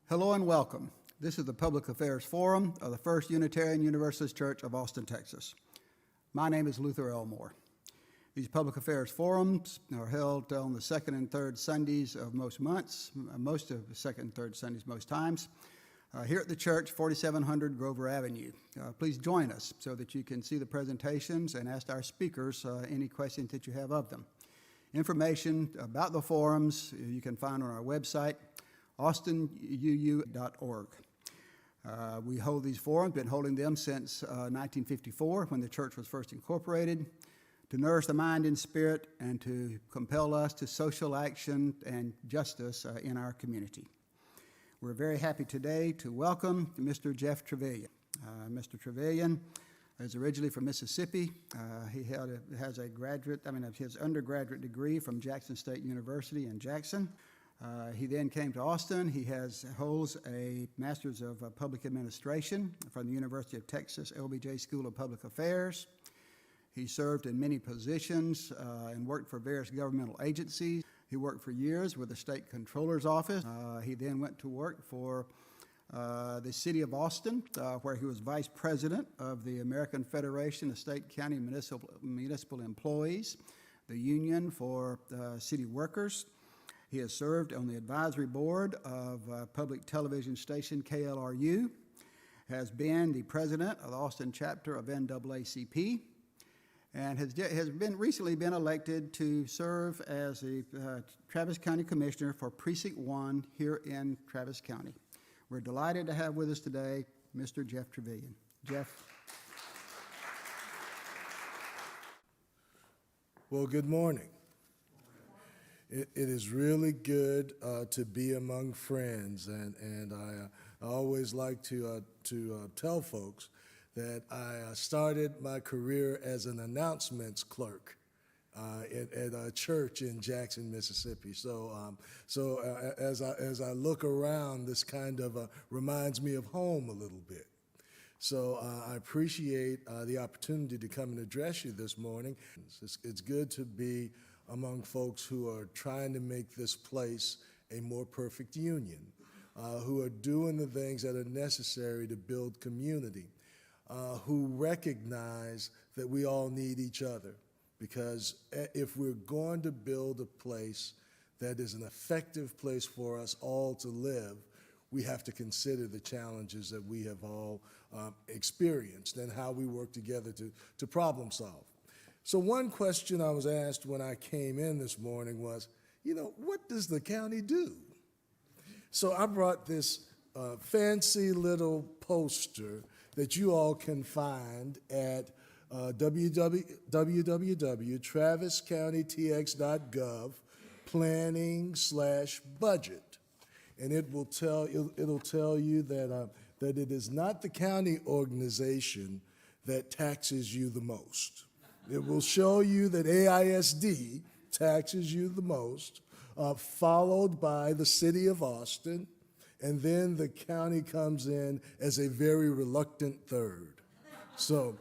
Hello and welcome. This is the Public Affairs Forum of the First Unitarian Universalist Church of Austin, Texas. My name is Luther Elmore. These Public Affairs Forums are held on the second and third Sundays of most months, most of the second and third Sundays most times, here at the church, 4700 Grover Avenue. Please join us so that you can see the presentations and ask our speakers any questions that you have of them. Information about the forums you can find on our website, austinuu.org. We hold these forums, been holding them since 1954 when the church was first incorporated, to nourish the mind and spirit and to compel us to social action and justice in our community. We're very happy today to welcome Mr. Jeff Trevelyan. Mr. Trevelyan is originally from Mississippi. He has his undergraduate degree from Jackson State University in Jackson. He then came to Austin. He holds a Master's of Public Administration from the University of Texas LBJ School of Public Affairs. He served in many positions and worked for various governmental agencies. He worked for years with the State Controller's Office. He then went to work for the City of Austin, where he was Vice President of the American Federation of State, County, and Municipal Employees, the Union for City Workers. He has served on the advisory board of public television station KLRU, has been the president of the Austin chapter of NAACP, and has recently been elected to serve as the Travis County Commissioner for Precinct 1 here in Travis County. We're delighted to have with us today Mr. Jeff Trevelyan. Jeff. Well, good morning. It is really good to be among friends, and I always like to tell folks that I started my career as an announcements clerk at a church in Jackson, Mississippi. So as I look around, this kind of reminds me of home a little bit. So I appreciate the opportunity to come and address you this morning. It's good to be among folks who are trying to make this place a more perfect union, who are doing the things that are necessary to build community, who recognize that we all need each other. Because if we're going to build a place that is an effective place for us all to live, we have to consider the challenges that we have all experienced and how we work together to problem solve. So one question I was asked when I came in this morning was, what does the county do? So I brought this fancy little poster that you all can find at www.traviscountytx.gov planning/budget. And it'll tell you that it is not the county organization that taxes you the most. It will show you that AISD taxes you the most, followed by the City of Austin, and then the county comes in as a very reluctant third. So,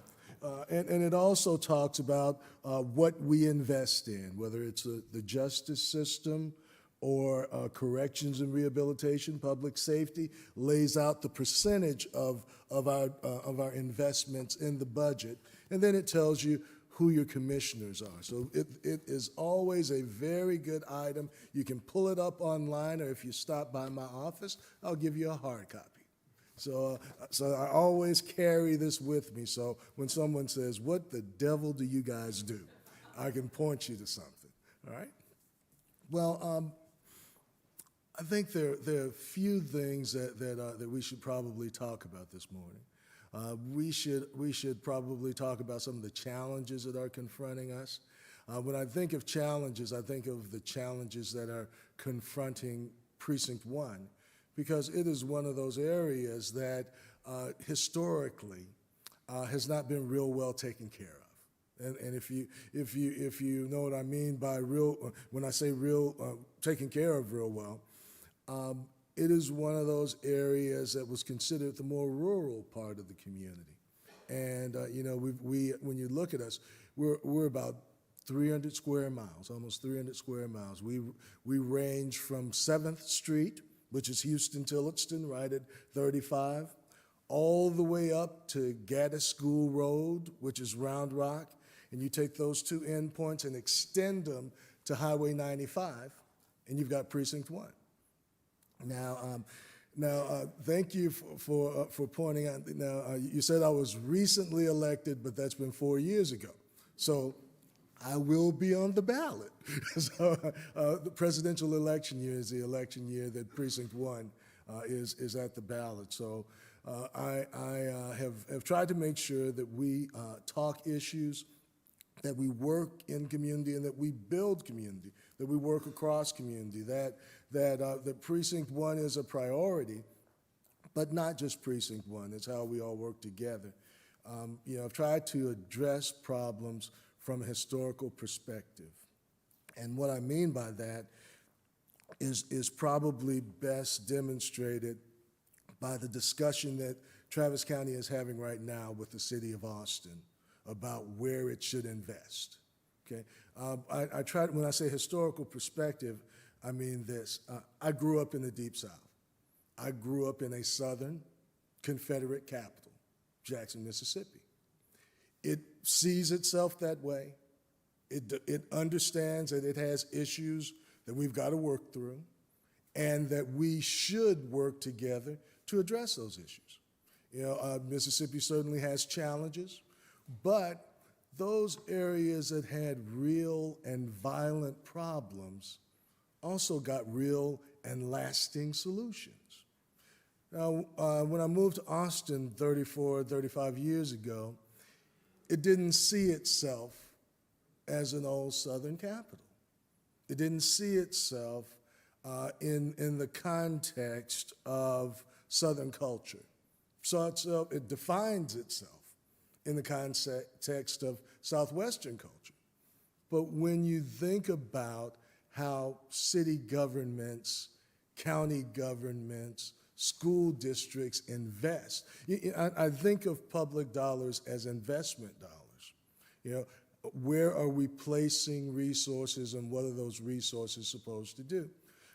and it also talks about what we invest in, whether it's the justice system or corrections and rehabilitation, public safety, lays out the percentage of our investments in the budget, and then it tells you who your commissioners are. So it is always a very good item. You can pull it up online, or if you stop by my office, I'll give you a hard copy. So I always carry this with me, so when someone says, "What the devil do you guys do?" I can point you to something, all right? Well, I think there are a few things that we should probably talk about this morning. We should probably talk about some of the challenges that are confronting us. When I think of challenges, I think of the challenges that are confronting Precinct 1, because it is one of those areas that historically has not been real well taken care of. And if you know what I mean by real, when I say real, taken care of real well, it is one of those areas that was considered the more rural part of the community. And when you look at us, we're about 300 square miles, almost 300 square miles. We range from 7th Street which is Houston-Tillotson, right at 35, all the way up to Gaddis School Road, which is Round Rock, and you take those two endpoints and extend them to Highway 95, and you've got Precinct 1. Now, thank you for pointing out. Now, you said I was recently elected, but that's been 4 years ago. So I will be on the ballot. So the presidential election year is the election year that Precinct 1 is at the ballot. So I have tried to make sure that we talk issues, that we work in community, and that we build community, that we work across community, that Precinct 1 is a priority, but not just Precinct 1. It's how we all work together. I've tried to address problems from a historical perspective. And what I mean by that is probably best demonstrated by the discussion that Travis County is having right now with the city of Austin about where it should invest. Okay, I try, when I say historical perspective, I mean this. I grew up in the Deep South. I grew up in a Southern Confederate capital, Jackson, Mississippi. It sees itself that way. It understands that it has issues that we've got to work through, and that we should work together to address those issues. Mississippi certainly has challenges, but those areas that had real and violent problems also got real and lasting solutions. Now, when I moved to Austin 35 years ago, it didn't see itself as an old Southern capital. It didn't see itself in the context of Southern culture. So it defines itself in the context of Southwestern culture. But when you think about how city governments, county governments, school districts invest, I think of public dollars as investment dollars. Where are we placing resources, and what are those resources supposed to do?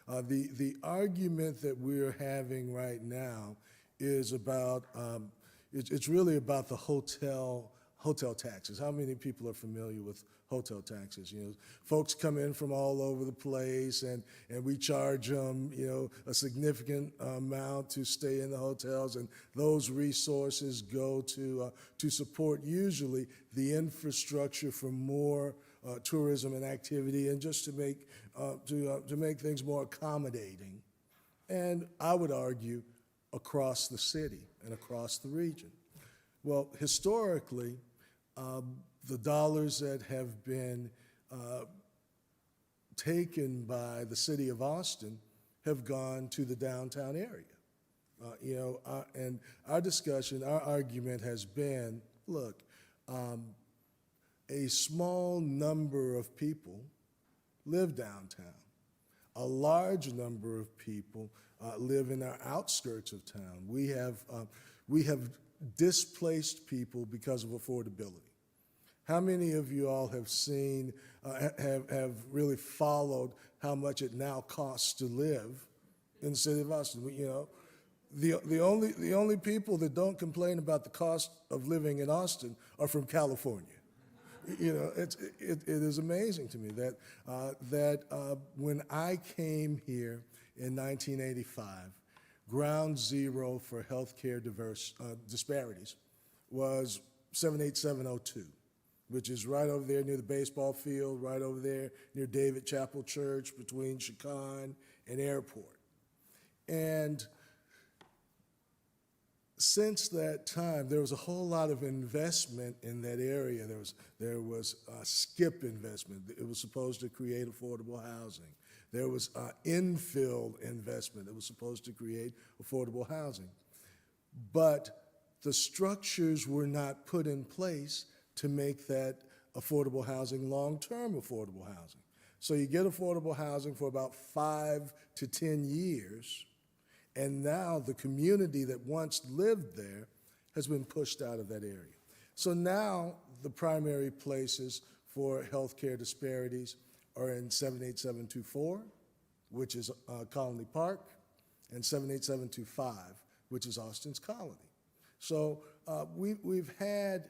The argument that we're having right now is about, it's really about the hotel taxes. How many people are familiar with hotel taxes? Folks come in from all over the place, and we charge them, a significant amount to stay in the hotels, and those resources go to support usually the infrastructure for more tourism and activity, and just to make things more accommodating. And I would argue across the city and across the region. Well, historically, the dollars that have been taken by the city of Austin have gone to the downtown area. And our discussion, our argument has been, look, a small number of people live downtown. A large number of people live in our outskirts of town. We have displaced people because of affordability. How many of you all have seen, have really followed how much it now costs to live in the city of Austin? The only people that don't complain about the cost of living in Austin are from California. It is amazing to me that when I came here in 1985, ground zero for healthcare disparities was 78702, which is right over there near the baseball field, right over there near David Chapel Church, between Chicon and Airport. And since that time, there was a whole lot of investment in that area. There was SKIP investment. It was supposed to create affordable housing. There was infill investment that was supposed to create affordable housing. But the structures were not put in place to make that affordable housing long-term affordable housing. So you get affordable housing for about 5 to 10 years, and now the community that once lived there has been pushed out of that area. So now the primary places for healthcare disparities are in 78724, which is Colony Park, and 78725, which is Austin's Colony. So we've had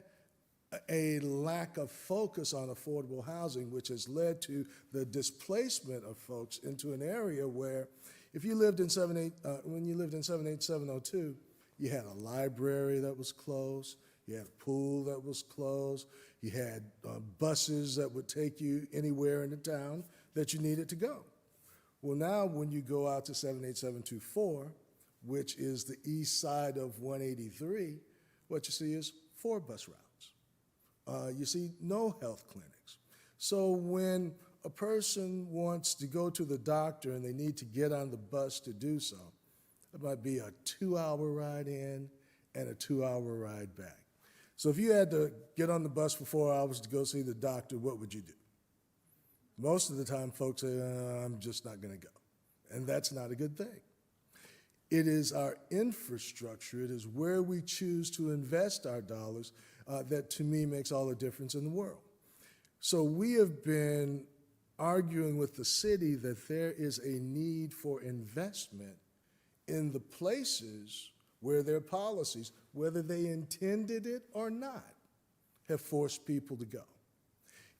a lack of focus on affordable housing, which has led to the displacement of folks into an area where, if you lived in when you lived in 78702, you had a library that was closed, you had a pool that was closed, you had buses that would take you anywhere in the town that you needed to go. Well, now when you go out to 78724, which is the east side of 183, what you see is 4 bus routes. You see no health clinics. So when a person wants to go to the doctor and they need to get on the bus to do so, it might be a 2-hour ride in and a 2-hour ride back. So if you had to get on the bus for 4 hours to go see the doctor, what would you do? Most of the time, folks say, I'm just not going to go. And that's not a good thing. It is our infrastructure, it is where we choose to invest our dollars that, to me, makes all the difference in the world. So we have been arguing with the city that there is a need for investment in the places where their policies, whether they intended it or not, have forced people to go.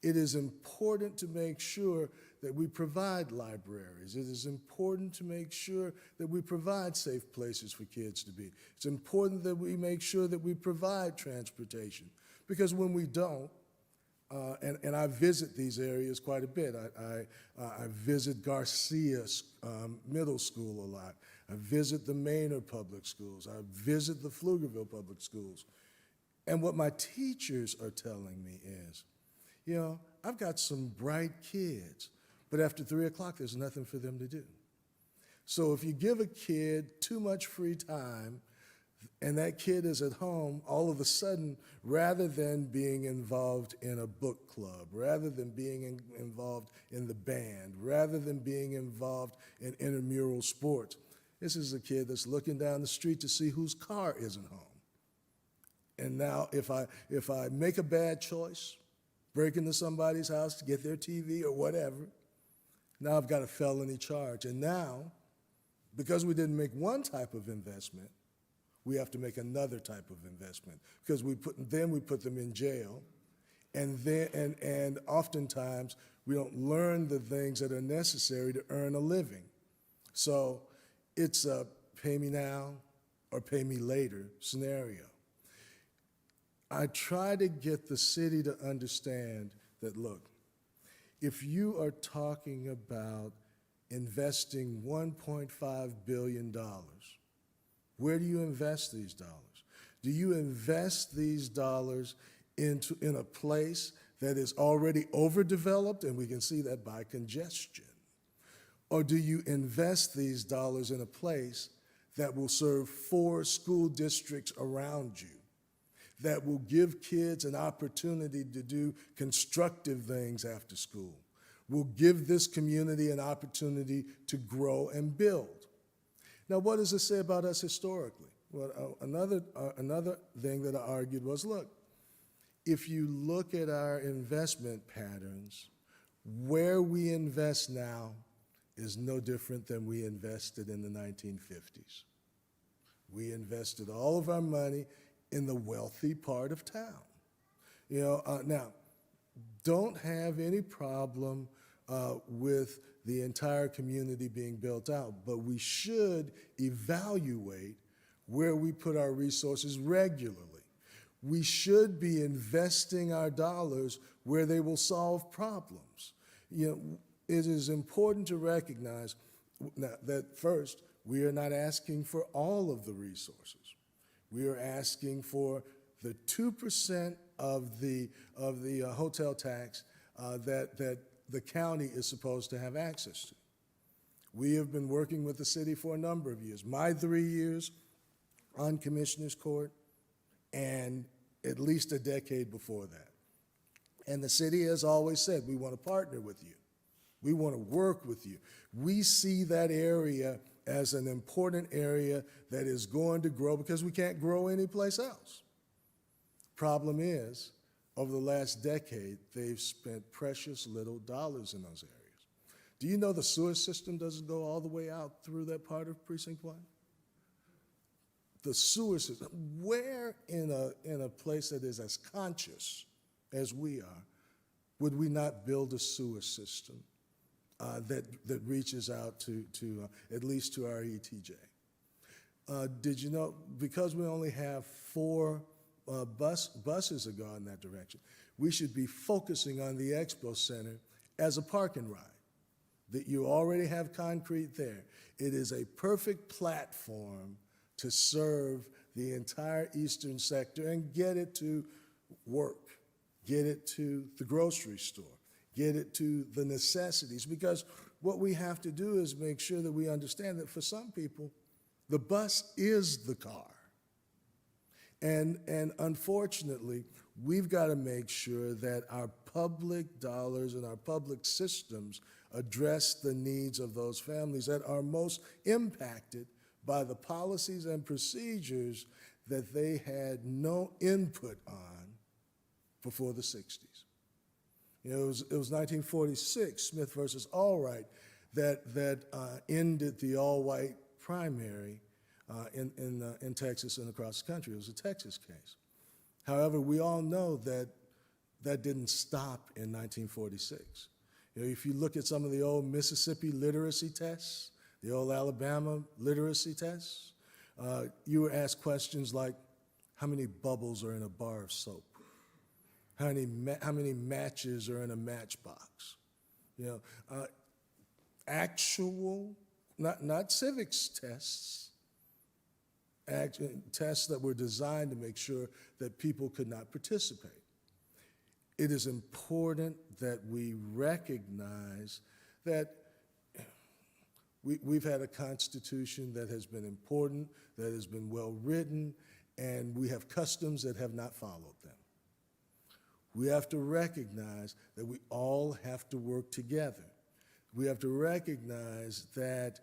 It is important to make sure that we provide libraries. It is important to make sure that we provide safe places for kids to be. It's important that we make sure that we provide transportation. Because when we don't, and I visit these areas quite a bit. I visit Garcia Middle School a lot. I visit the Maynard Public Schools. I visit the Pflugerville Public Schools. And what my teachers are telling me is, you know, I've got some bright kids, but after 3 o'clock, there's nothing for them to do. So if you give a kid too much free time, and that kid is at home, all of a sudden, rather than being involved in a book club, rather than being involved in the band, rather than being involved in intramural sports, this is a kid that's looking down the street to see whose car isn't home. And now if I make a bad choice, break into somebody's house to get their TV or whatever, now I've got a felony charge. And now, because we didn't make one type of investment, we have to make another type of investment, because we put them in jail, and oftentimes we don't learn the things that are necessary to earn a living. So it's a pay me now or pay me later scenario. I try to get the city to understand that, look, if you are talking about investing $1.5 billion, where do you invest these dollars? Do you invest these dollars in a place that is already overdeveloped, and we can see that by congestion? Or do you invest these dollars in a place that will serve 4 school districts around you, that will give kids an opportunity to do constructive things after school, will give this community an opportunity to grow and build? Now, what does this say about us historically? Well, another thing that I argued was, look, if you look at our investment patterns, where we invest now is no different than we invested in the 1950s. We invested all of our money in the wealthy part of town. You know, now, don't have any problem with the entire community being built out, but we should evaluate where we put our resources regularly. We should be investing our dollars where they will solve problems. You know, it is important to recognize that, first, we are not asking for all of the resources. We are asking for the 2% of the hotel tax that the county is supposed to have access to. We have been working with the city for a number of years. My 3 years on Commissioner's Court, and at least a decade before that. And the city has always said, we want to partner with you. We want to work with you. We see that area as an important area that is going to grow because we can't grow anyplace else. Problem is, over the last decade, they've spent precious little dollars in those areas. Do you know the sewer system doesn't go all the way out through that part of Precinct 1? The sewer system. Where in a place that is as conscious as we are, would we not build a sewer system that reaches out to at least to our ETJ? Did you know, because we only have 4 buses that go in that direction, we should be focusing on the Expo Center as a park and ride, that you already have concrete there. It is a perfect platform to serve the entire eastern sector and get it to work, get it to the grocery store, get it to the necessities. Because what we have to do is make sure that we understand that for some people, the bus is the car. And unfortunately, we've got to make sure that our public dollars and our public systems address the needs of those families that are most impacted by the policies and procedures that they had no input on before the 60s. You know, it was 1946, Smith versus Allwright, that ended the all-white primary in Texas and across the country. It was a Texas case. However, we all know that that didn't stop in 1946. You know, if you look at some of the old Mississippi literacy tests, the old Alabama literacy tests, you were asked questions like, how many bubbles are in a bar of soap? How many matches are in a matchbox? You know, actual, not civics tests, tests that were designed to make sure that people could not participate. It is important that we recognize that we've had a Constitution that has been important, that has been well written, and we have customs that have not followed them. We have to recognize that we all have to work together. We have to recognize that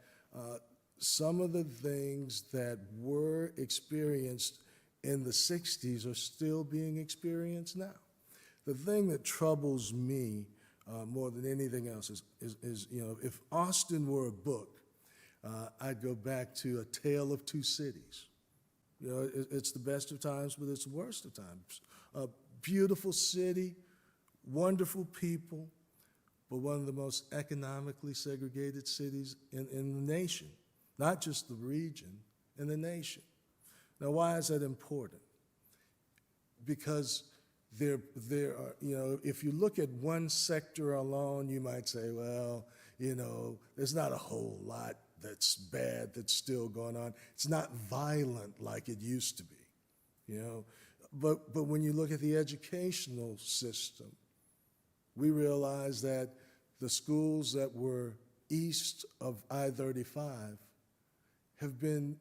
some of the things that were experienced in the 60s are still being experienced now. The thing that troubles me more than anything else is, you know, if Austin were a book, I'd go back to A Tale of Two Cities. You know, it's the best of times, but it's the worst of times. A beautiful city, wonderful people, but one of the most economically segregated cities in the nation, not just the region, in the nation. Now, why is that important? Because there are, you know, if you look at one sector alone, you might say, well, you know, there's not a whole lot that's bad that's still going on. It's not violent like it used to be, you know. But when you look at the educational system, we realize that the schools that were east of I-35 have been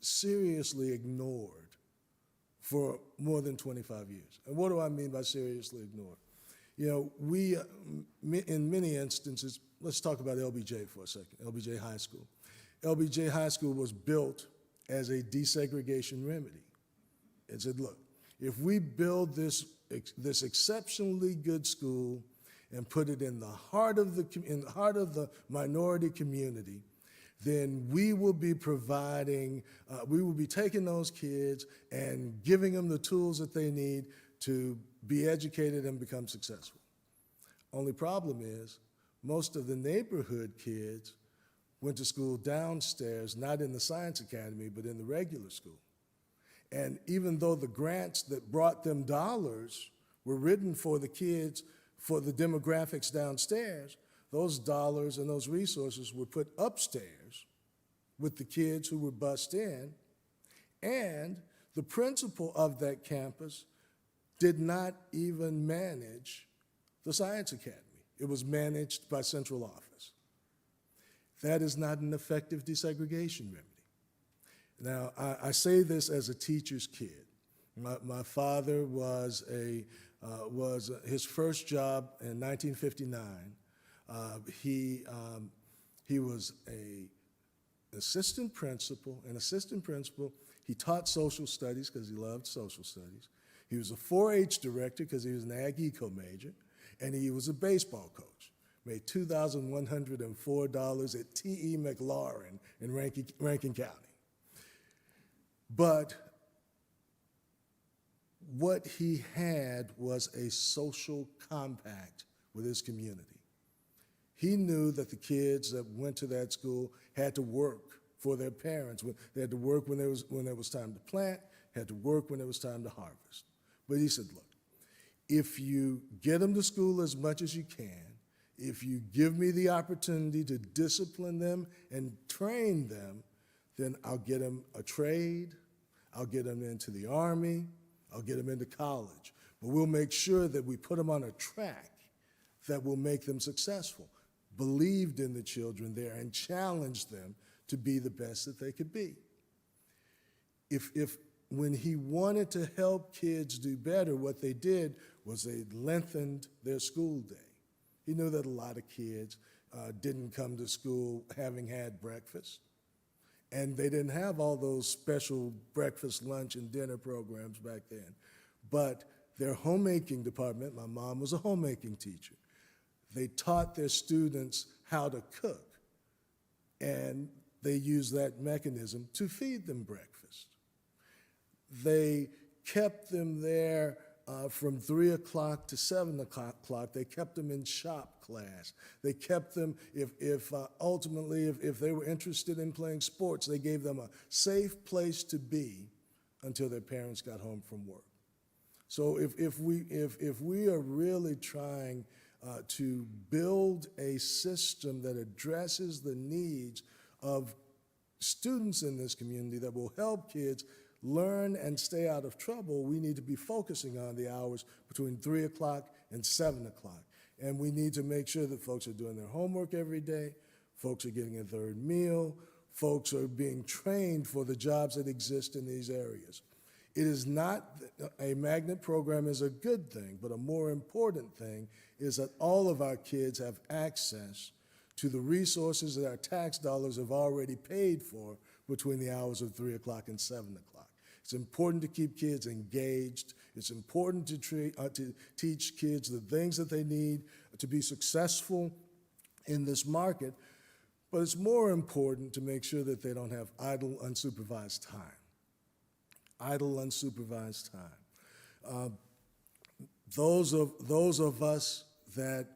seriously ignored for more than 25 years. And what do I mean by seriously ignored? You know, we, in many instances, let's talk about LBJ for a second, LBJ High School. LBJ High School was built as a desegregation remedy. It said, look, if we build this exceptionally good school and put it in the heart of the minority community, then we will be providing, we will be taking those kids and giving them the tools that they need to be educated and become successful. Only problem is, most of the neighborhood kids went to school downstairs, not in the Science Academy, but in the regular school. And even though the grants that brought them dollars were written for the kids, for the demographics downstairs, those dollars and those resources were put upstairs with the kids who were bussed in, and the principal of that campus did not even manage the Science Academy. It was managed by central office. That is not an effective desegregation remedy. Now, I say this as a teacher's kid. My father was his first job in 1959. He was an assistant principal. He taught social studies because he loved social studies. He was a 4-H director because he was an Ag Eco major, and he was a baseball coach. made $2,104 at T.E. McLaurin in Rankin County. But what he had was a social compact with his community. He knew that the kids that went to that school had to work for their parents. They had to work when there was time to plant, had to work when it was time to harvest. But he said, look, if you get them to school as much as you can, if you give me the opportunity to discipline them and train them, then I'll get them a trade, I'll get them into the Army, I'll get them into college. But we'll make sure that we put them on a track that will make them successful. Believed in the children there and challenged them to be the best that they could be. When he wanted to help kids do better, what they did was they lengthened their school day. He knew that a lot of kids didn't come to school having had breakfast, and they didn't have all those special breakfast, lunch, and dinner programs back then. But their homemaking department, my mom was a homemaking teacher, they taught their students how to cook, and they used that mechanism to feed them breakfast. They kept them there from 3 o'clock to 7 o'clock. They kept them in shop class. They kept them, ultimately, if they were interested in playing sports, they gave them a safe place to be until their parents got home from work. So if we are really trying to build a system that addresses the needs of students in this community that will help kids learn and stay out of trouble, we need to be focusing on the hours between 3 o'clock and 7 o'clock. And we need to make sure that folks are doing their homework every day, folks are getting a third meal, folks are being trained for the jobs that exist in these areas. It is not, a magnet program is a good thing, but a more important thing is that all of our kids have access to the resources that our tax dollars have already paid for between the hours of 3 o'clock and 7 o'clock. It's important to keep kids engaged. It's important to teach kids the things that they need to be successful in this market, but it's more important to make sure that they don't have idle, unsupervised time. Idle, unsupervised time. Those of us that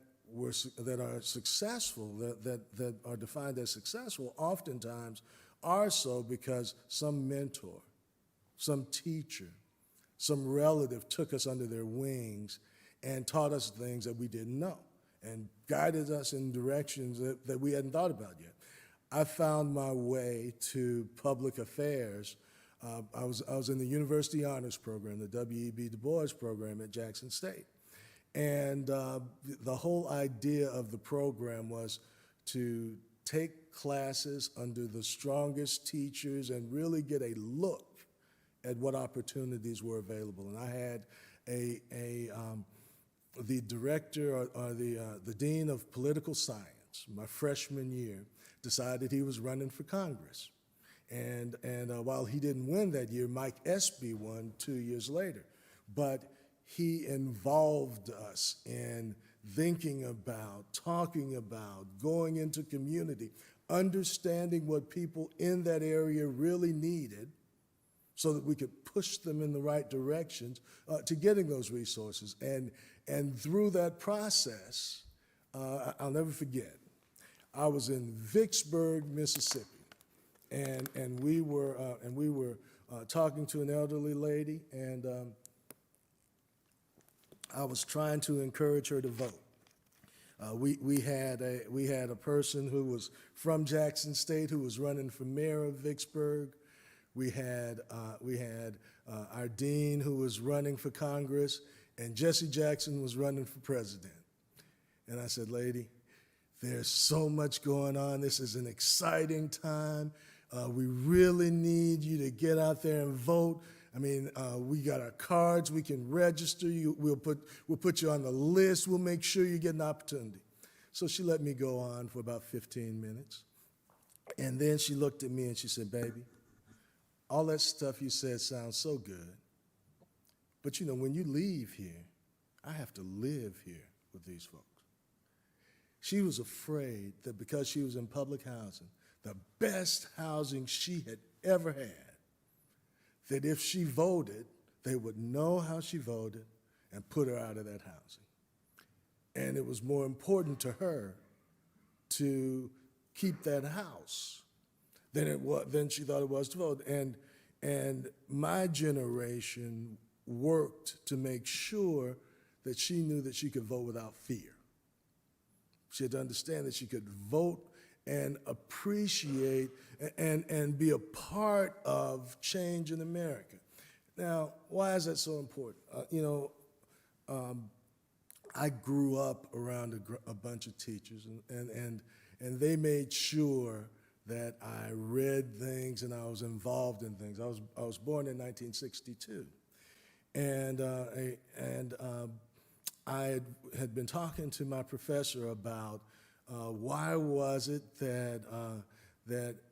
are successful, that are defined as successful, oftentimes are so because some mentor, some teacher, some relative took us under their wings and taught us things that we didn't know and guided us in directions that we hadn't thought about yet. I found my way to public affairs. I was in the University Honors Program, the W.E.B. Du Bois program at Jackson State. And the whole idea of the program was to take classes under the strongest teachers and really get a look at what opportunities were available. And I had the director or the dean of political science, my freshman year, decided he was running for Congress. And while he didn't win that year, Mike Espy won 2 years later. But he involved us in thinking about, talking about, going into community, understanding what people in that area really needed so that we could push them in the right directions to getting those resources. And through that process, I'll never forget, I was in Vicksburg, Mississippi, and we were talking to an elderly lady, and I was trying to encourage her to vote. We had a person who was from Jackson State who was running for mayor of Vicksburg. We had our dean who was running for Congress, and Jesse Jackson was running for president. And I said, lady, there's so much going on. This is an exciting time. We really need you to get out there and vote. I mean, we got our cards. We can register you. We'll put you on the list. We'll make sure you get an opportunity. So she let me go on for about 15 minutes. And then she looked at me and she said, baby, all that stuff you said sounds so good. But you know, when you leave here, I have to live here with these folks. She was afraid that because she was in public housing, the best housing she had ever had, that if she voted, they would know how she voted and put her out of that housing. And it was more important to her to keep that house than she thought it was to vote. And my generation worked to make sure that she knew that she could vote without fear. She had to understand that she could vote and appreciate and be a part of change in America. Now, why is that so important? I grew up around a bunch of teachers, and they made sure that I read things and I was involved in things. I was born in 1962, and I had been talking to my professor about why was it that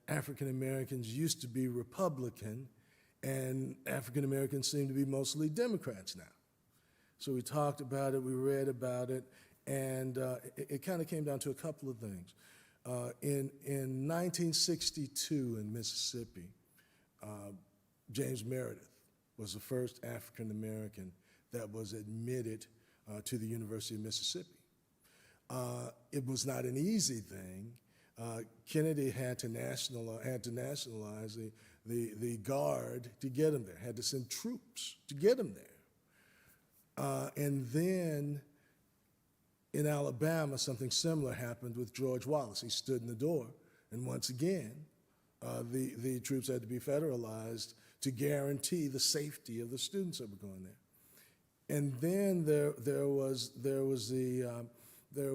African Americans used to be Republican and African Americans seem to be mostly Democrats now. So we talked about it, we read about it, and it kind of came down to a couple of things. In 1962 in Mississippi, James Meredith was the first African American that was admitted to the University of Mississippi. It was not an easy thing. Kennedy had to nationalize the Guard to get him there, had to send troops to get him there. And then in Alabama, something similar happened with George Wallace. He stood in the door, and once again, the troops had to be federalized to guarantee the safety of the students that were going there. And then there were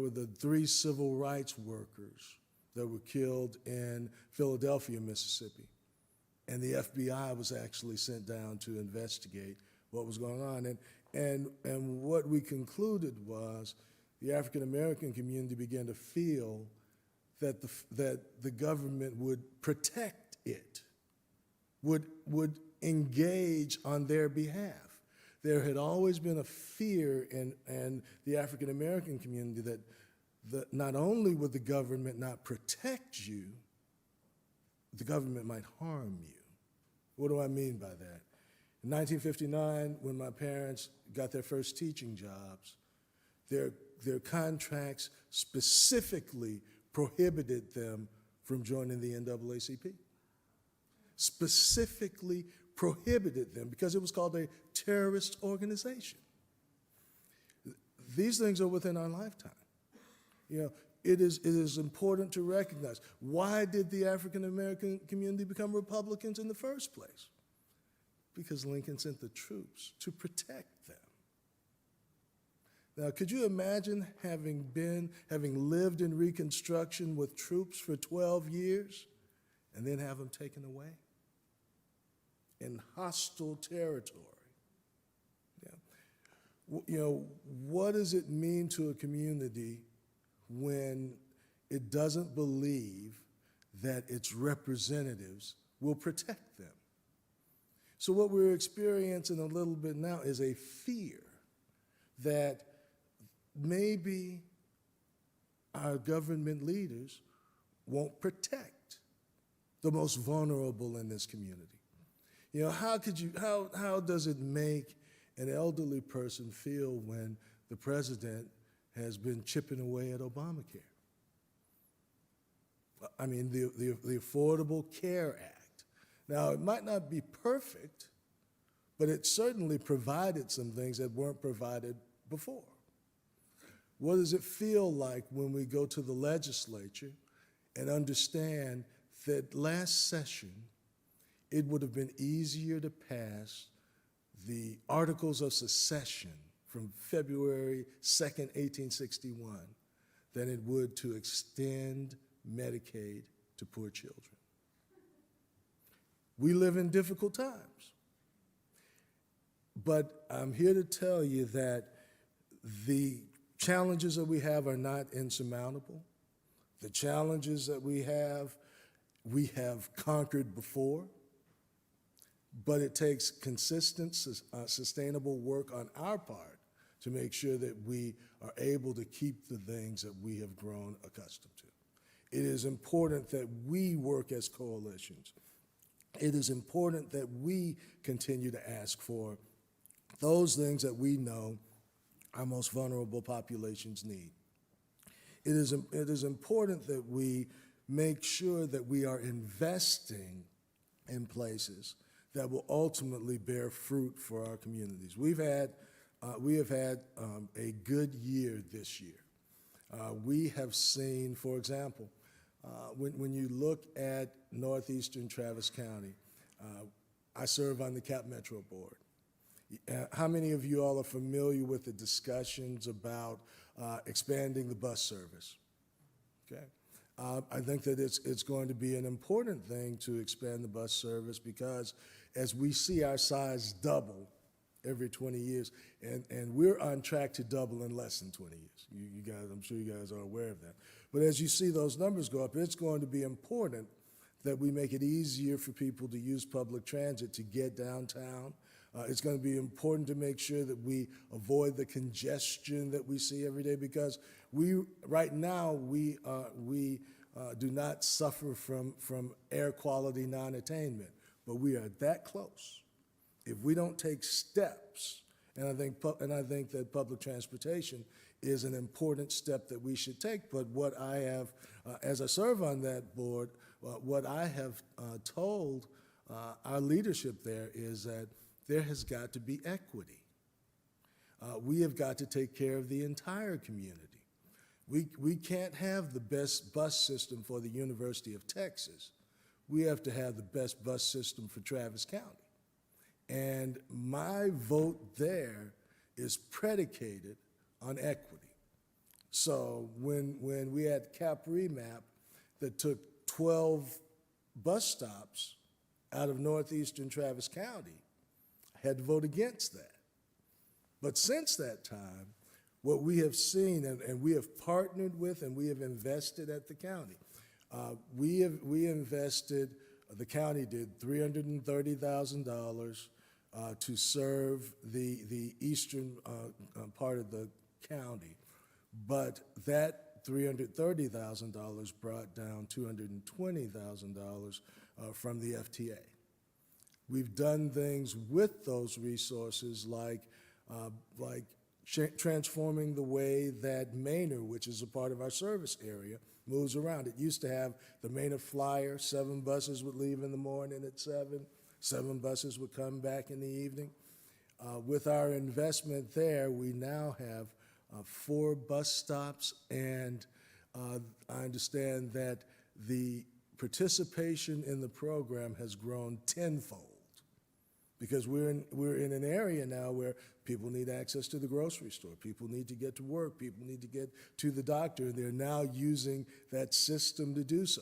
the 3 civil rights workers that were killed in Philadelphia, Mississippi. And the FBI was actually sent down to investigate what was going on. And what we concluded was the African American community began to feel that the government would protect it, would engage on their behalf. There had always been a fear in the African American community that not only would the government not protect you, the government might harm you. What do I mean by that? In 1959, when my parents got their first teaching jobs, their contracts specifically prohibited them from joining the NAACP. Specifically prohibited them because it was called a terrorist organization. These things are within our lifetime. It is important to recognize, why did the African American community become Republicans in the first place? Because Lincoln sent the troops to protect them. Now, could you imagine having lived in Reconstruction with troops for 12 years and then have them taken away in hostile territory? What does it mean to a community when it doesn't believe that its representatives will protect them? So what we're experiencing a little bit now is a fear that maybe our government leaders won't protect the most vulnerable in this community. How does it make an elderly person feel when the president has been chipping away at Obamacare? I mean, the Affordable Care Act. Now, it might not be perfect, but it certainly provided some things that weren't provided before. What does it feel like when we go to the legislature and understand that last session, it would have been easier to pass the Articles of Secession from February 2nd, 1861, than it would to extend Medicaid to poor children? We live in difficult times. But I'm here to tell you that the challenges that we have are not insurmountable. The challenges that we have conquered before. But it takes consistent, sustainable work on our part to make sure that we are able to keep the things that we have grown accustomed to. It is important that we work as coalitions. It is important that we continue to ask for those things that we know our most vulnerable populations need. It is important that we make sure that we are investing in places that will ultimately bear fruit for our communities. We have had a good year this year. We have seen, for example, when you look at northeastern Travis County, I serve on the Cap Metro Board. How many of you all are familiar with the discussions about expanding the bus service? Okay. I think that it's going to be an important thing to expand the bus service because as we see our size double every 20 years, and we're on track to double in less than 20 years. You guys, I'm sure you guys are aware of that. But as you see those numbers go up, it's going to be important that we make it easier for people to use public transit to get downtown. It's going to be important to make sure that we avoid the congestion that we see every day because right now we do not suffer from air quality non-attainment, but we are that close. If we don't take steps, and I think that public transportation is an important step that we should take. But what I have, as I serve on that board, what I have told our leadership there is that there has got to be equity. We have got to take care of the entire community. We can't have the best bus system for the University of Texas. We have to have the best bus system for Travis County. And my vote there is predicated on equity. So when we had Cap Remap that took 12 bus stops out of northeastern Travis County, I had to vote against that. But since that time, what we have seen, and we have partnered with and we have invested at the county, we invested, the county did $330,000 to serve the eastern part of the county. But that $330,000 brought down $220,000 from the FTA. We've done things with those resources like transforming the way that Manor, which is a part of our service area, moves around. It used to have the Manor Flyer, 7 buses would leave in the morning at 7 buses would come back in the evening. With our investment there, we now have 4 bus stops, and I understand that the participation in the program has grown tenfold because we're in an area now where people need access to the grocery store, people need to get to work, people need to get to the doctor, and they're now using that system to do so.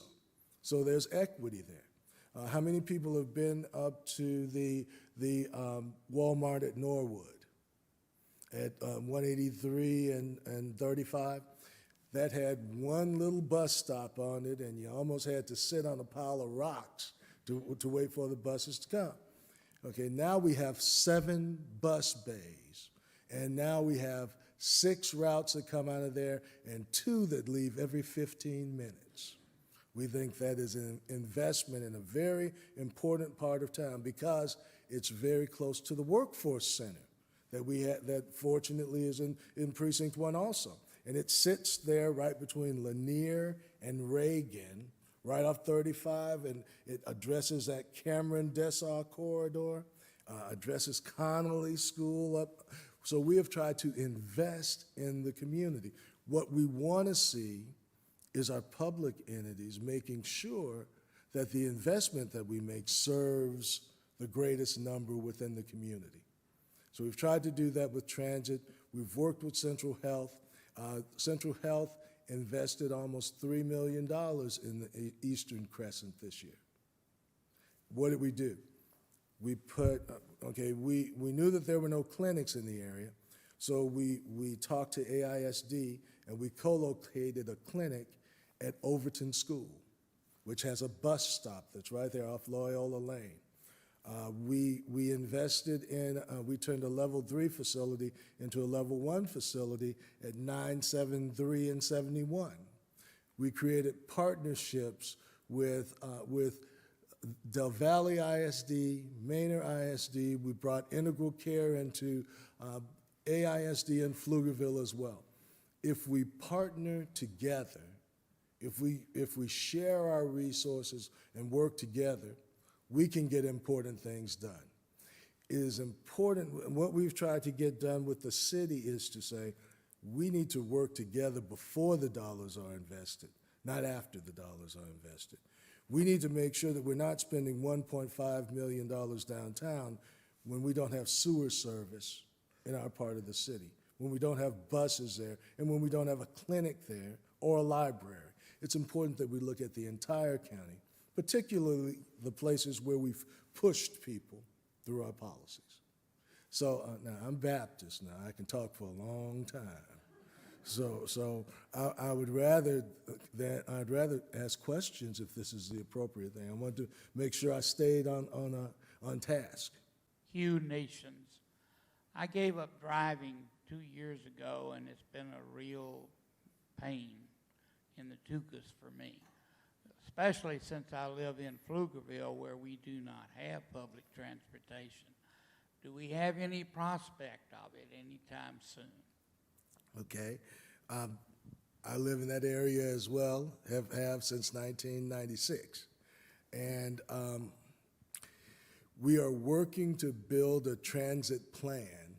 So there's equity there. How many people have been up to the Walmart at Norwood at 183 and 35? That had one little bus stop on it, and you almost had to sit on a pile of rocks to wait for the buses to come. Okay, now we have 7 bus bays, and now we have 6 routes that come out of there and 2 that leave every 15 minutes. We think that is an investment in a very important part of town because it's very close to the workforce center that we have, that fortunately is in Precinct 1 also. And it sits there right between Lanier and Reagan, right off 35, and it addresses that Cameron-Dessau corridor, addresses Connolly School up. So we have tried to invest in the community. What we want to see is our public entities making sure that the investment that we make serves the greatest number within the community. So we've tried to do that with transit. We've worked with Central Health. Central Health invested almost $3 million in the Eastern Crescent this year. What did we do? We we knew that there were no clinics in the area, so we talked to AISD and we co-located a clinic at Overton School, which has a bus stop that's right there off Loyola Lane. We invested in, we turned a level 3 facility into a level 1 facility at 973 and 71. We created partnerships with Del Valle ISD, Manor ISD. We brought integral care into AISD and Pflugerville as well. If we partner together, if we share our resources and work together, we can get important things done. It is important, what we've tried to get done with the city is to say, we need to work together before the dollars are invested, not after the dollars are invested. We need to make sure that we're not spending $1.5 million downtown when we don't have sewer service in our part of the city, when we don't have buses there, and when we don't have a clinic there or a library. It's important that we look at the entire county, particularly the places where we've pushed people through our policies. So now I'm Baptist now, I can talk for a long time. So I would rather I'd rather ask questions if this is the appropriate thing. I want to make sure I stayed on task. Hugh Nations. I gave up driving 2 years ago, and it's been a real pain in the tuchus for me, especially since I live in Pflugerville where we do not have public transportation. Do we have any prospect of it anytime soon? Okay. I live in that area as well, have since 1996. And we are working to build a transit plan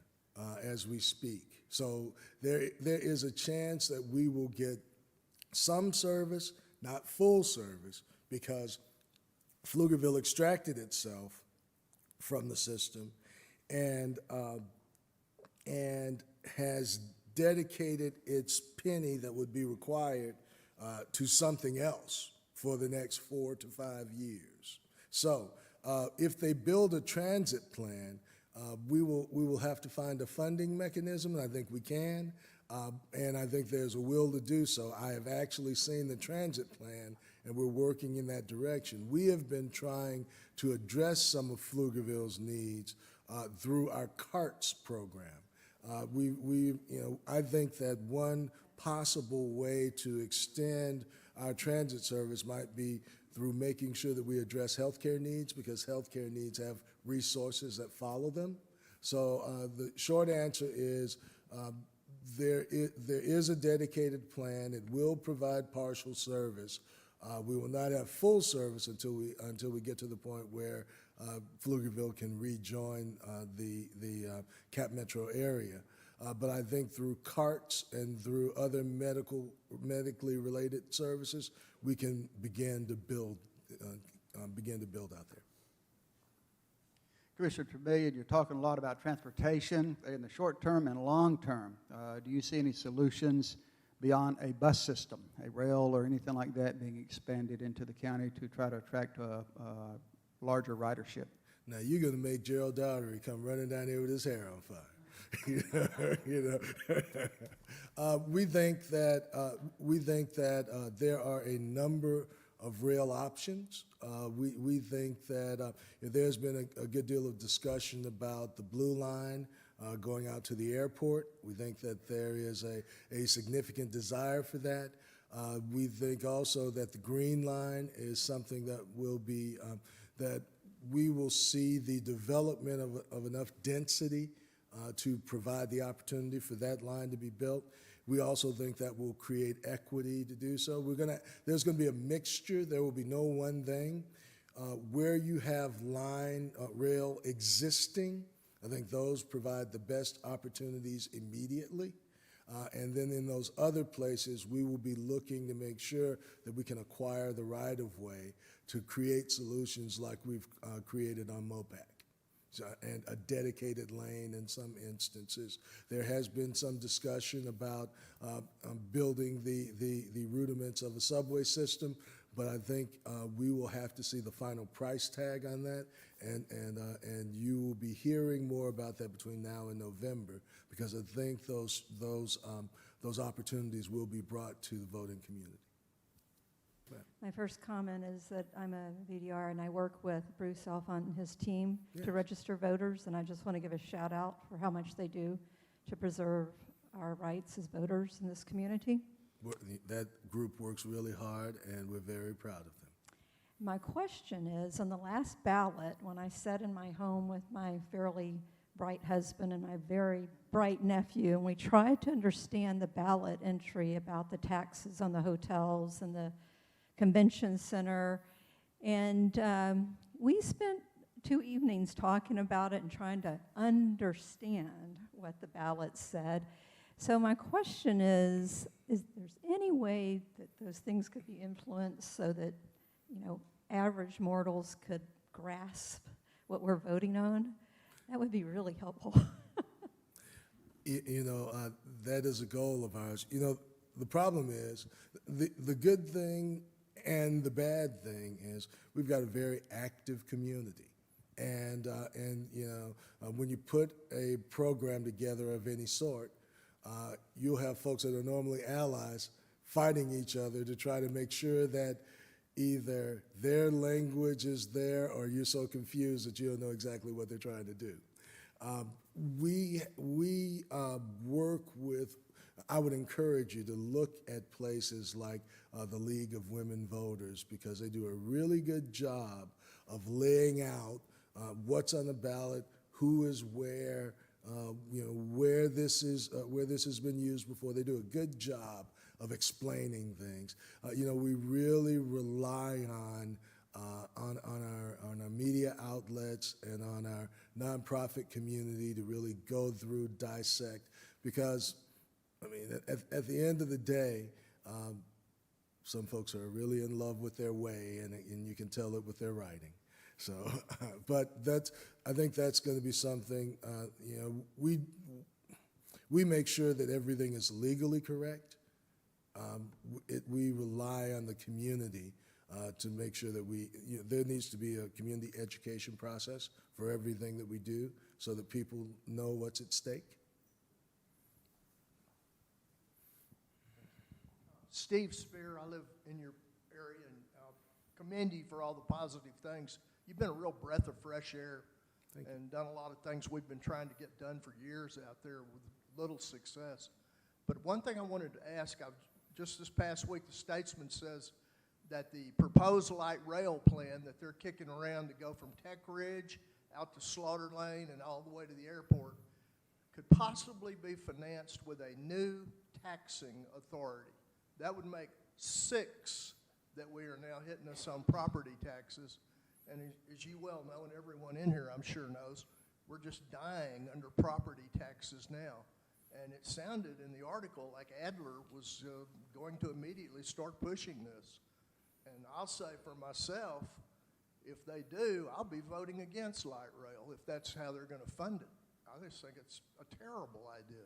as we speak. So there is a chance that we will get some service, not full service, because Pflugerville extracted itself from the system and has dedicated its penny that would be required to something else for the next 4 to 5 years. So if they build a transit plan, we will have to find a funding mechanism, and I think we can, and I think there's a will to do so. I have actually seen the transit plan, and we're working in that direction. We have been trying to address some of Pflugerville's needs through our CARTS program. I think that one possible way to extend our transit service might be through making sure that we address healthcare needs, because healthcare needs have resources that follow them. So the short answer is there is a dedicated plan. It will provide partial service. We will not have full service until we get to the point where Pflugerville can rejoin the Cap Metro area. But I think through CARTS and through other medically related services, we can begin to build out there. Commissioner Tremillion, you're talking a lot about transportation in the short term and long term. Do you see any solutions beyond a bus system, a rail or anything like that being expanded into the county to try to attract a larger ridership? Now you're going to make Gerald Dowdery come running down here with his hair on fire. We think that there are a number of rail options. We think that there's been a good deal of discussion about the Blue Line going out to the airport. We think that there is a significant desire for that. We think also that the Green Line is something that will be, that we will see the development of enough density to provide the opportunity for that line to be built. We also think that will create equity to do so. There's going to be a mixture. There will be no one thing. Where you have rail existing, I think those provide the best opportunities immediately. And then in those other places, we will be looking to make sure that we can acquire the right-of-way to create solutions like we've created on MOPAC. And a dedicated lane in some instances. There has been some discussion about building the rudiments of a subway system, but I think we will have to see the final price tag on that, and you will be hearing more about that between now and November, because I think those opportunities will be brought to the voting community. My first comment is that I'm a VDR and I work with Bruce Alfont and his team Yes. to register voters, and I just want to give a shout out for how much they do to preserve our rights as voters in this community. That group works really hard, and we're very proud of them. My question is, on the last ballot, when I sat in my home with my fairly bright husband and my very bright nephew, and we tried to understand the ballot entry about the taxes on the hotels and the convention center, and we spent 2 evenings talking about it and trying to understand what the ballot said. So my question is there's any way that those things could be influenced so that, average mortals could grasp what we're voting on? That would be really helpful. That is a goal of ours. The problem is, the good thing and the bad thing is we've got a very active community. And when you put a program together of any sort, you'll have folks that are normally allies fighting each other to try to make sure that either their language is there or you're so confused that you don't know exactly what they're trying to do. We work with, I would encourage you to look at places like the League of Women Voters, because they do a really good job of laying out what's on the ballot, who is where, where this has been used before. They do a good job of explaining things. We really rely on our media outlets and on our nonprofit community to really go through, dissect, because, at the end of the day, some folks are really in love with their way, and you can tell it with their writing. So, but I think that's going to be something, we make sure that everything is legally correct. We rely on the community to make sure that there needs to be a community education process for everything that we do so that people know what's at stake. Steve Spear, I live in your area, and commend you for all the positive things. You've been a real breath of fresh air and done a lot of things we've been trying to get done for years out there with little success. But one thing I wanted to ask, just this past week, the Statesman says that the proposed light rail plan that they're kicking around to go from Tech Ridge out to Slaughter Lane and all the way to the airport could possibly be financed with a new taxing authority. That would make 6 that we are now hitting us on property taxes. And as you well know, and everyone in here I'm sure knows, we're just dying under property taxes now. And it sounded in the article like Adler was going to immediately start pushing this. And I'll say for myself, if they do, I'll be voting against light rail if that's how they're going to fund it. I just think it's a terrible idea.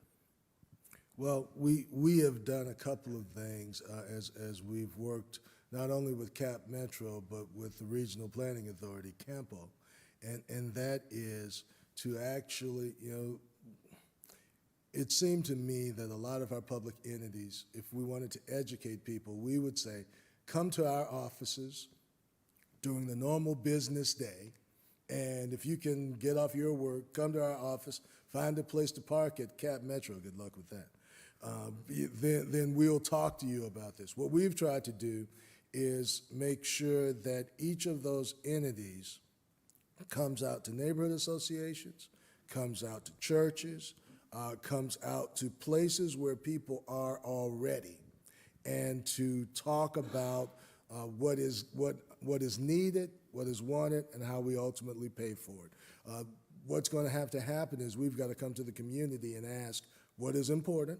Well, we have done a couple of things as we've worked not only with Cap Metro, but with the Regional Planning Authority, CAMPO, and that is to actually, it seemed to me that a lot of our public entities, if we wanted to educate people, we would say, come to our offices during the normal business day, and if you can get off your work, come to our office, find a place to park at Cap Metro, good luck with that. Then we'll talk to you about this. What we've tried to do is make sure that each of those entities comes out to neighborhood associations, comes out to churches, comes out to places where people are already, and to talk about what is needed, what is wanted, and how we ultimately pay for it. What's going to happen is we've got to come to the community and ask what is important,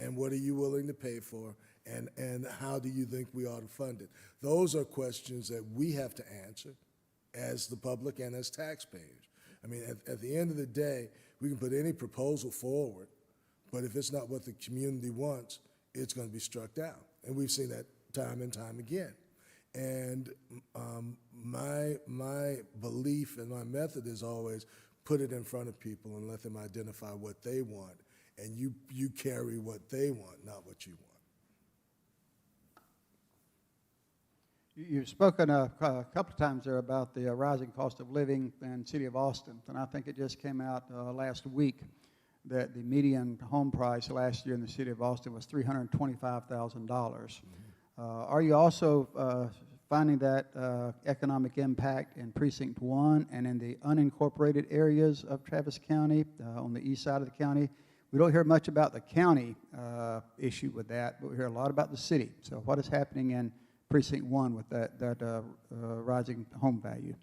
and what are you willing to pay for, and how do you think we ought to fund it? Those are questions that we have to answer as the public and as taxpayers. At the end of the day, we can put any proposal forward, but if it's not what the community wants, it's going to be struck down. And we've seen that time and time again. And my belief and my method is always put it in front of people and let them identify what they want, and you carry what they want, not what you want. You've spoken a couple of times there about the rising cost of living in the city of Austin, and I think it just came out last week that the median home price last year in the city of Austin was $325,000. Are you also finding that economic impact in Precinct 1 and in the unincorporated areas of Travis County, on the east side of the county? We don't hear much about the county issue with that, but we hear a lot about the city. So what is happening in Precinct 1 with that rising home value?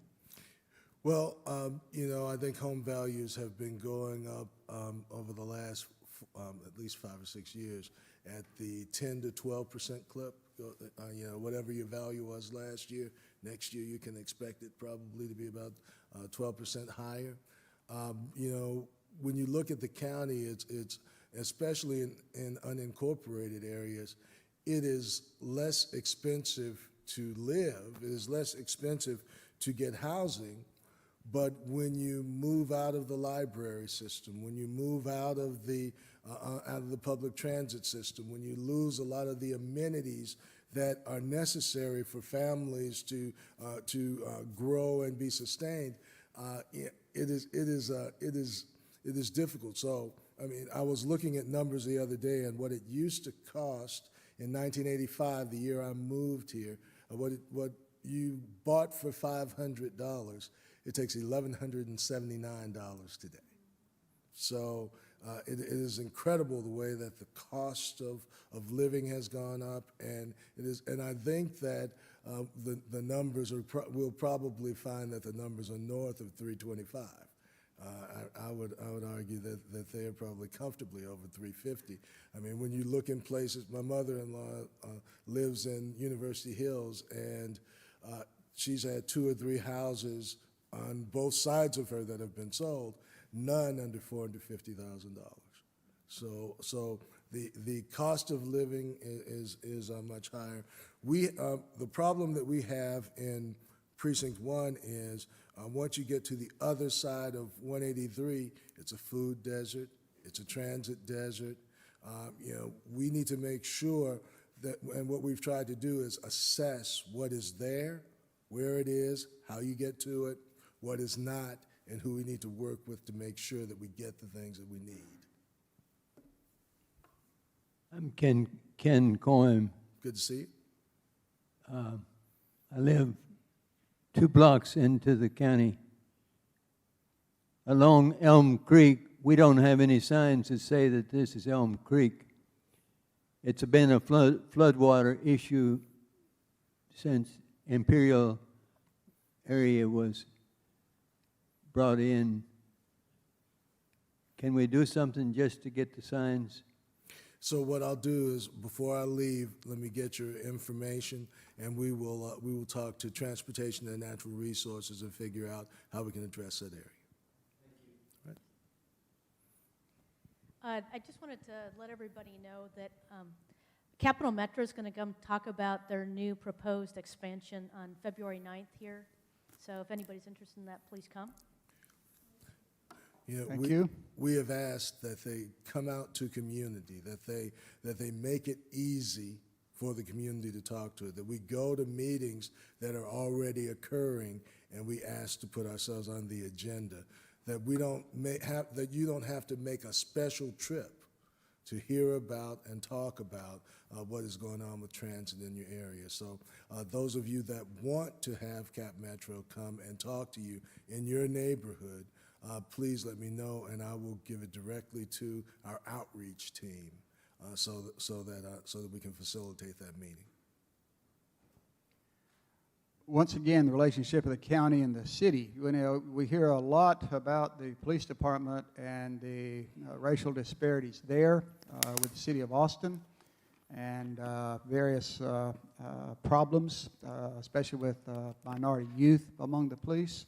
Well, I think home values have been going up over the last at least 5 or 6 years at the 10 to 12% clip. Whatever your value was last year, next year you can expect it probably to be about 12% higher. When you look at the county, it's especially in unincorporated areas, it is less expensive to live. It is less expensive to get housing. But when you move out of the library system, when you move out of the public transit system, when you lose a lot of the amenities that are necessary for families to grow and be sustained, it is difficult. So, I was looking at numbers the other day, and what it used to cost in 1985, the year I moved here, what you bought for $500, it takes $1,179 today. So it is incredible the way that the cost of living has gone up, and I think that the numbers we'll probably find that the numbers are north of 325. I would argue that they are probably comfortably over 350. When you look in places, my mother-in-law lives in University Hills, and she's had 2 or 3 houses on both sides of her that have been sold, none under $450,000. So the cost of living is much higher. The problem that we have in Precinct 1 is once you get to the other side of 183, it's a food desert, it's a transit desert. We need to make sure that, and what we've tried to do is assess what is there, where it is, how you get to it, what is not, and who we need to work with to make sure that we get the things that we need. I'm Ken Cohen. Good to see you. I live 2 blocks into the county. Along Elm Creek, we don't have any signs that say that this is Elm Creek. It's been a floodwater issue since Imperial area was brought in. Can we do something just to get the signs? So what I'll do is, before I leave, let me get your information, and we will talk to Transportation and Natural Resources and figure out how we can address that area. Thank you. I just wanted to let everybody know that Capital Metro is going to come talk about their new proposed expansion on February 9th here. So if anybody's interested in that, please come. Thank you. We have asked that they come out to community, that they make it easy for the community to talk to it, that we go to meetings that are already occurring, and we ask to put ourselves on the agenda, that you don't have to make a special trip to hear about and talk about what is going on with transit in your area. So those of you that want to have Cap Metro come and talk to you in your neighborhood, please let me know, and I will give it directly to our outreach team so that we can facilitate that meeting. Once again, the relationship of the county and the city. We hear a lot about the police department and the racial disparities there with the city of Austin, and various problems, especially with minority youth among the police.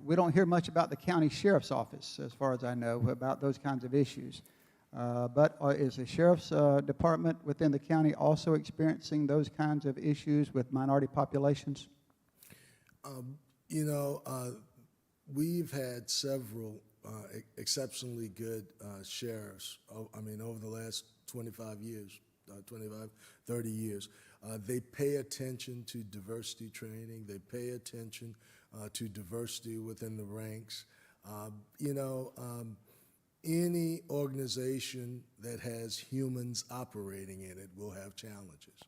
We don't hear much about the county sheriff's office, as far as I know, about those kinds of issues. But is the sheriff's department within the county also experiencing those kinds of issues with minority populations? We've had several exceptionally good sheriffs, over the last 25 years, 25, 30 years. They pay attention to diversity training. They pay attention to diversity within the ranks. Any organization that has humans operating in it will have challenges.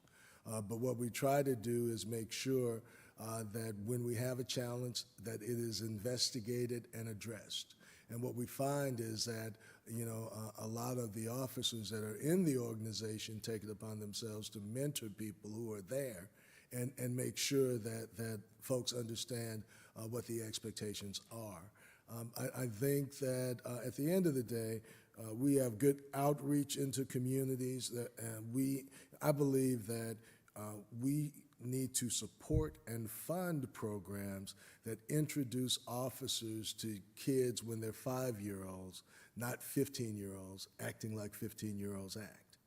But what we try to do is make sure that when we have a challenge, that it is investigated and addressed. And what we find is that, a lot of the officers that are in the organization take it upon themselves to mentor people who are there and make sure that folks understand what the expectations are. I think that at the end of the day, we have good outreach into communities. I believe that we need to support and fund programs that introduce officers to kids when they're 5-year-olds, not 15-year-olds acting like 15-year-olds act.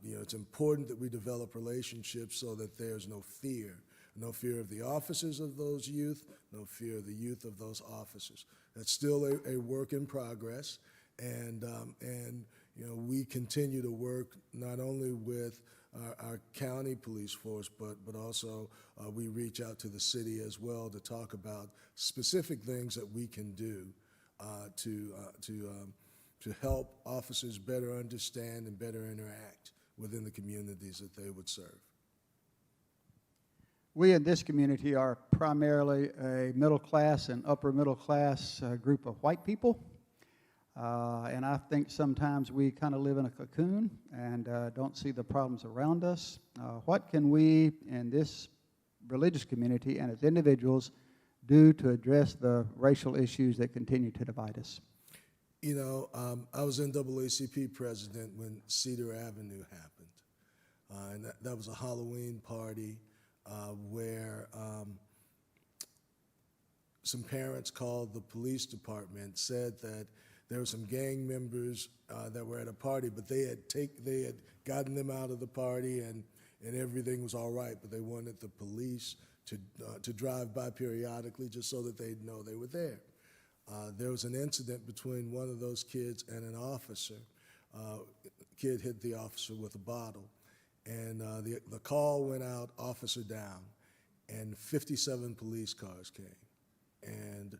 It's important that we develop relationships so that there's no fear of the officers of those youth, no fear of the youth of those officers. That's still a work in progress, and we continue to work not only with our county police force, but also we reach out to the city as well to talk about specific things that we can do to help officers better understand and better interact within the communities that they would serve. We in this community are primarily a middle class and upper middle class group of white people. And I think sometimes we kind of live in a cocoon and don't see the problems around us. What can we in this religious community and as individuals do to address the racial issues that continue to divide us? I was NAACP president when Cedar Avenue happened. And that was a Halloween party where some parents called the police department, said that there were some gang members that were at a party, but they had gotten them out of the party and everything was all right, but they wanted the police to drive by periodically just so that they'd know they were there. There was an incident between one of those kids and an officer. Kid hit the officer with a bottle, and the call went out, officer down, and 57 police cars came and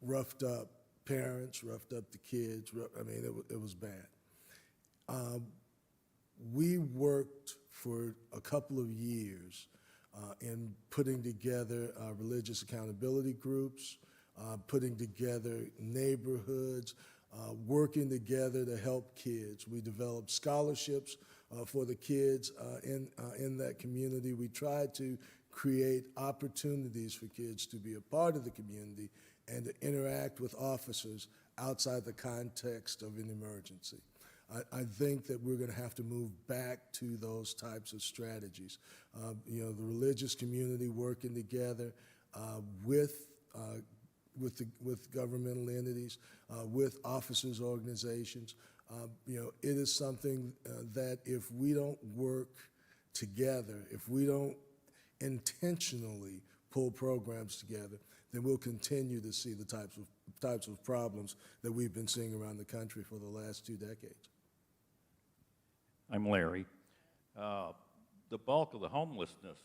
roughed up parents, roughed up the kids. It was bad. We worked for a couple of years in putting together religious accountability groups, putting together neighborhoods, working together to help kids. We developed scholarships for the kids in that community. We tried to create opportunities for kids to be a part of the community and to interact with officers outside the context of an emergency. I think that we're going to have to move back to those types of strategies. The religious community working together with governmental entities, with officers' organizations. It is something that if we don't work together, if we don't intentionally pull programs together, then we'll continue to see the types of problems that we've been seeing around the country for the last 2 decades. I'm Larry. The bulk of the homelessness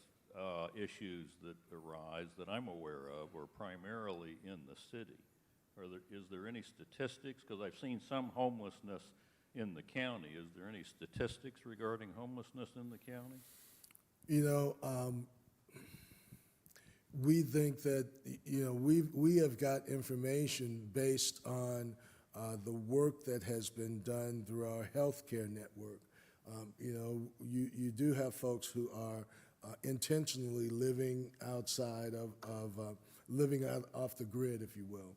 issues that arise that I'm aware of are primarily in the city. Is there any statistics? Because I've seen some homelessness in the county. Is there any statistics regarding homelessness in the county? We think that, we have got information based on the work that has been done through our healthcare network. You do have folks who are intentionally living outside living off the grid, if you will.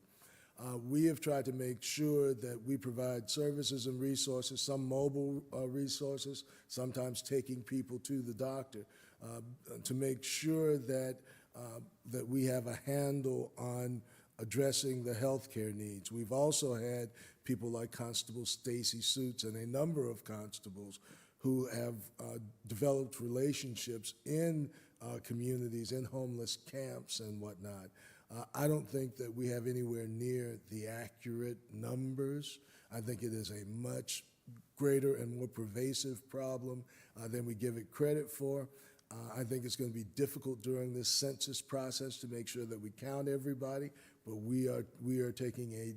We have tried to make sure that we provide services and resources, some mobile resources, sometimes taking people to the doctor, to make sure that we have a handle on addressing the healthcare needs. We've also had people like Constable Stacy Suits and a number of constables who have developed relationships in communities, in homeless camps and whatnot. I don't think that we have anywhere near the accurate numbers. I think it is a much greater and more pervasive problem than we give it credit for. I think it's going to be difficult during this census process to make sure that we count everybody, but we are taking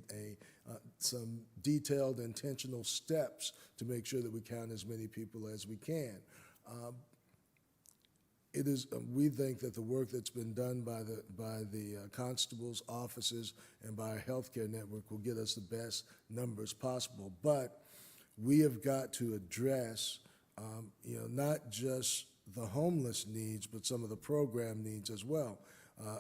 some detailed, intentional steps to make sure that we count as many people as we can. We think that the work that's been done by the constables' offices and by our healthcare network will get us the best numbers possible. But we have got to address, not just the homeless needs, but some of the program needs as well.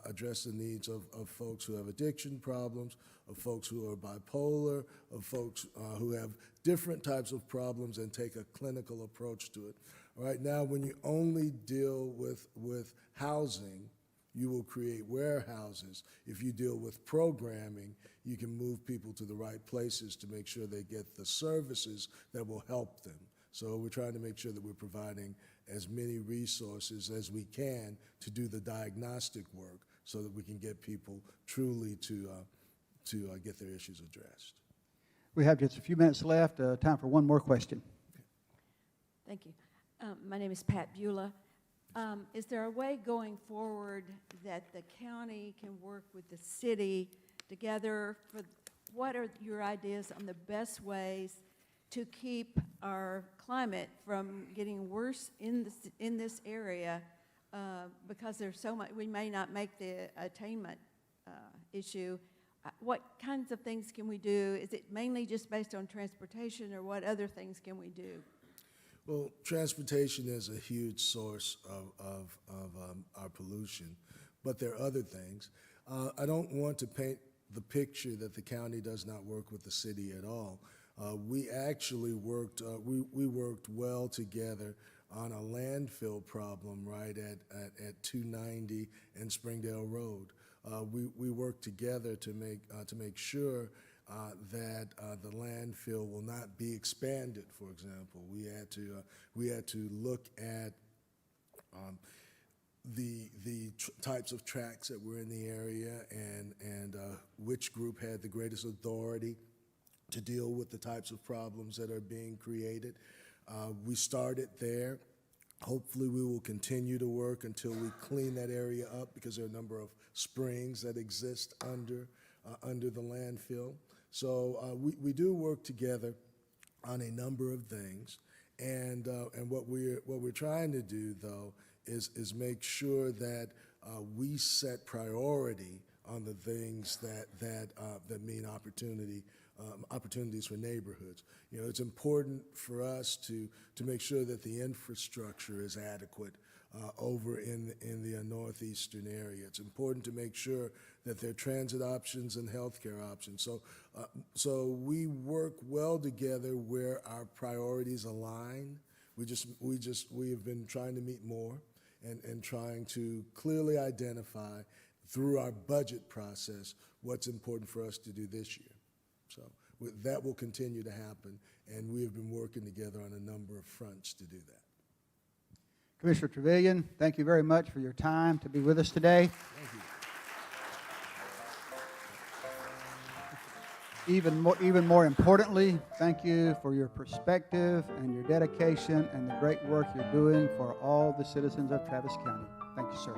Address the needs of folks who have addiction problems, of folks who are bipolar, of folks who have different types of problems and take a clinical approach to it. Right now, when you only deal with housing, you will create warehouses. If you deal with programming, you can move people to the right places to make sure they get the services that will help them. So we're trying to make sure that we're providing as many resources as we can to do the diagnostic work so that we can get people truly to get their issues addressed. We have just a few minutes left. Time for one more question. Thank you. My name is Pat Beulah. Is there a way going forward that the county can work with the city together? What are your ideas on the best ways to keep our climate from getting worse in this area? Because there's so much, we may not make the attainment issue. What kinds of things can we do? Is it mainly just based on transportation, or what other things can we do? Well, transportation is a huge source of our pollution, but there are other things. I don't want to paint the picture that the county does not work with the city at all. We actually worked, we worked well together on a landfill problem right at 290 and Springdale Road. We worked together to make sure that the landfill will not be expanded. For example, we had to look at the types of tracks that were in the area and which group had the greatest authority to deal with the types of problems that are being created. We started there. Hopefully we will continue to work until we clean that area up, because there are a number of springs that exist under the landfill. So we do work together on a number of things, and what we're trying to do, though, is make sure that we set priority on the things that mean opportunities for neighborhoods. It's important for us to make sure that the infrastructure is adequate over in the northeastern area. It's important to make sure that there are transit options and healthcare options. So we work well together where our priorities align. We have been trying to meet more and trying to clearly identify through our budget process what's important for us to do this year. So that will continue to happen, and we have been working together on a number of fronts to do that. Commissioner Trevelyan, thank you very much for your time to be with us today. Thank you. Even more importantly, thank you for your perspective and your dedication and the great work you're doing for all the citizens of Travis County. Thank you, sir.